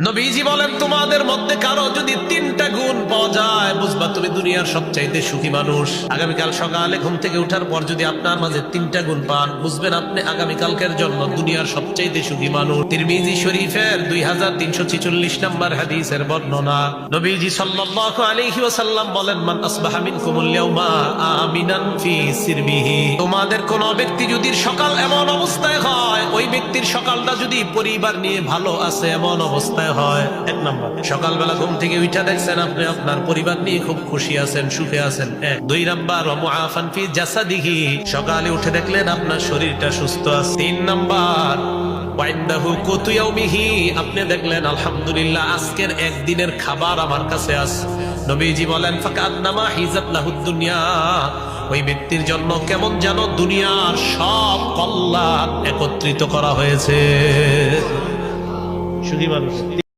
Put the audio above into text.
নবীজি বলেন, তোমাদের মধ্যে কারো যদি তিনটা গুণ পাওয়া যায়, বুঝবা তুমি দুনিয়ার সবচাইতে সুখী মানুষ। আগামীকাল সকালে ঘুম থেকে ওঠার পর যদি আপনার মাঝে তিনটা গুণ পান, বুঝবেন আপনি আগামীকালকের জন্য দুনিয়ার সবচাইতে সুখী মানুষ। তিরমিজি শরীফের 2346 নম্বর হাদিসের বর্ণনা। নবীজি সাল্লাল্লাহু আলাইহি ওয়াসাল্লাম বলেন, মান আসবাহা মিনকুমুল ইয়াউমা আমিনান ফি সিরবিহি। তোমাদের কোন ব্যক্তি যদি সকাল এমন অবস্থায় হয়, ওই ব্যক্তির সকালটা যদি পরিবার নিয়ে ভালো আছে এমন অবস্থায় হয়। এক নাম্বার, সকালবেলা ঘুম থেকে উঠে দেখছেন আপনি আপনার পরিবার নিয়ে খুব খুশি আছেন, সুখে আছেন। এক। দুই নাম্বার, ওয়া মুআফান ফি জাসাদিহি, সকালে উঠে দেখলেন আপনার শরীরটা সুস্থ আছে। তিন নাম্বার, ওয়াইন্দাহু কুতু ইয়াউমিহি, আপনি দেখলেন আলহামদুলিল্লাহ আজকের একদিনের খাবার আমার কাছে আছে। নবীজি বলেন, ফাকান্নামা হিজাত লাহুদ দুনিয়া, ওই ব্যক্তির জন্য কেমন যেন দুনিয়ার সব কল্যাণ একত্রিত করা হয়েছে। সুখী মানুষ।